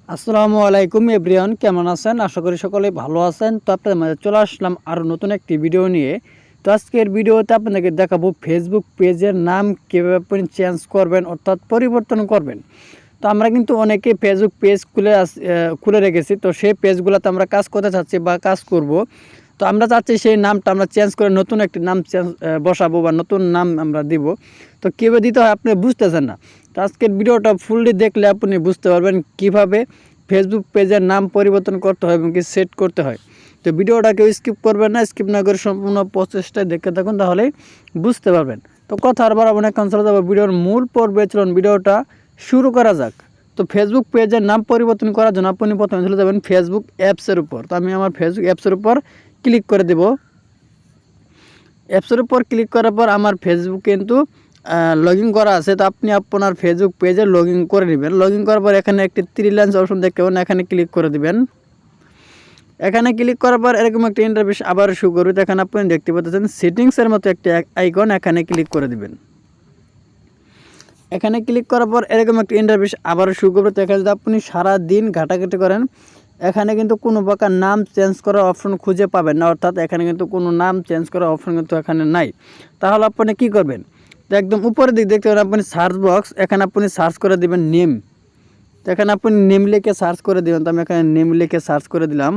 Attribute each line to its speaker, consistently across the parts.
Speaker 1: আসসালামু আলাইকুম এভরিওয়ান, কেমন আছেন? আশা করি সকলে ভালো আছেন। তো আপনাদের মাঝে চলে আসলাম আরও নতুন একটি ভিডিও নিয়ে। তো আজকের ভিডিওতে আপনাদেরকে দেখাবো ফেসবুক পেজের নাম কীভাবে আপনি চেঞ্জ করবেন, অর্থাৎ পরিবর্তন করবেন। তো আমরা কিন্তু অনেকে ফেসবুক পেজ খুলে রেখেছি। তো সেই পেজগুলোতে আমরা কাজ করতে চাচ্ছি বা কাজ করব। তো আমরা চাচ্ছি সেই নামটা আমরা চেঞ্জ করে নতুন একটি নাম বসাবো বা নতুন নাম আমরা দিব। তো কীভাবে দিতে হয় আপনি বুঝতেছেন না। তো আজকের ভিডিওটা ফুললি দেখলে আপনি বুঝতে পারবেন কিভাবে ফেসবুক পেজের নাম পরিবর্তন করতে হয় এবং কি সেট করতে হয়। তো ভিডিওটা কেউ স্কিপ করবেন না, স্কিপ না করে সম্পূর্ণ প্রসেসটা দেখতে থাকুন, তাহলেই বুঝতে পারবেন। তো কথা আর বাড়াবো না, এখন চলে যাবো ভিডিওর মূল পর্বে। চলুন ভিডিওটা শুরু করা যাক। তো ফেসবুক পেজের নাম পরিবর্তন করার জন্য আপনি প্রথমে চলে যাবেন ফেসবুক অ্যাপসের উপর। তো আমি আমার ফেসবুক অ্যাপসের উপর ক্লিক করে দেব। অ্যাপসের উপর ক্লিক করার পর আমার ফেসবুক কিন্তু লগ ইন করা আছে। তো আপনি আপনার ফেসবুক পেজে লগ ইন করে নেবেন। লগ ইন করার পর এখানে একটি 3 লাইন্স অপশন দেখতে পাবেন, এখানে ক্লিক করে দেবেন। এখানে ক্লিক করার পর এরকম একটা ইন্টারফেস আবার শুরু করবে। তো এখানে আপনি দেখতে পাচ্ছেন সেটিংসের মতো একটি আইকন, এখানে ক্লিক করে দিবেন। এখানে ক্লিক করার পর এরকম একটা ইন্টারফেস আবার শুরু করবে। তো এখানে যদি আপনি সারাদিন ঘাটাঘাটি করেন, এখানে কিন্তু কোনো প্রকার নাম চেঞ্জ করার অপশন খুঁজে পাবেন না, অর্থাৎ এখানে কিন্তু কোনো নাম চেঞ্জ করার অপশন কিন্তু এখানে নাই। তাহলে আপনি কি করবেন? তো একদম উপরের দিক দেখতে পাবেন আপনি সার্চ বক্স, এখানে আপনি সার্চ করে দিবেন নেম। তো এখানে আপনি নেম লিখে সার্চ করে দিবেন। তো আমি এখানে নেম লিখে সার্চ করে দিলাম।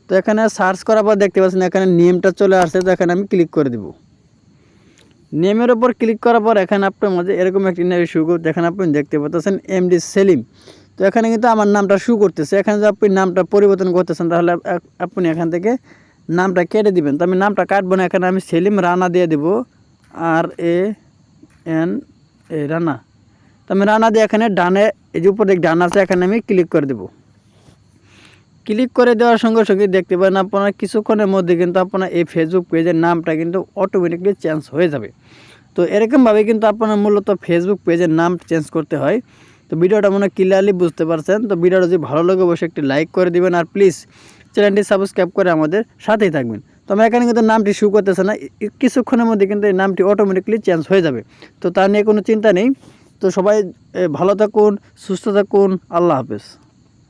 Speaker 1: তো এখানে সার্চ করার পর দেখতে পাচ্ছেন এখানে নেমটা চলে আসছে। তো এখানে আমি ক্লিক করে দিব। নেমের ওপর ক্লিক করার পর এখানে আপনার মাঝে এরকম একটা ইন্টারভিউ শুরু করতে, এখানে আপনি দেখতে পাচ্ছেন এমডি সেলিম। তো এখানে কিন্তু আমার নামটা শু করতেছে। এখানে যদি আপনি নামটা পরিবর্তন করতেছেন, তাহলে আপনি এখান থেকে নামটা কেটে দিবেন। তো আমি নামটা কাটবো না, এখানে আমি সেলিম রানা দিয়ে দেব, RANA রানা। তো আমি রানা দিয়ে এখানে ডানে, এই যে উপরে ডান আছে, এখানে আমি ক্লিক করে দেব। ক্লিক করে দেওয়ার সঙ্গে সঙ্গে দেখতে পারেন আপনার কিছুক্ষণের মধ্যে কিন্তু আপনার এই ফেসবুক পেজের নামটা কিন্তু অটোমেটিকলি চেঞ্জ হয়ে যাবে। তো এরকমভাবে কিন্তু আপনার মূলত ফেসবুক পেজের নাম চেঞ্জ করতে হয়। তো ভিডিওটা মনে ক্লিয়ারলি বুঝতে পারছেন। তো ভিডিওটা যদি ভালো লাগে অবশ্যই একটি লাইক করে দিবেন, আর প্লিজ চ্যানেলটি সাবস্ক্রাইব করে আমাদের সাথেই থাকবেন। তো আমার এখানে কিন্তু নামটি শো করতেছে না, কিছুক্ষণের মধ্যে কিন্তু এই নামটি অটোমেটিকলি চেঞ্জ হয়ে যাবে। তো তা নিয়ে কোনো চিন্তা নেই। তো সবাই ভালো থাকুন, সুস্থ থাকুন, আল্লাহ হাফেজ।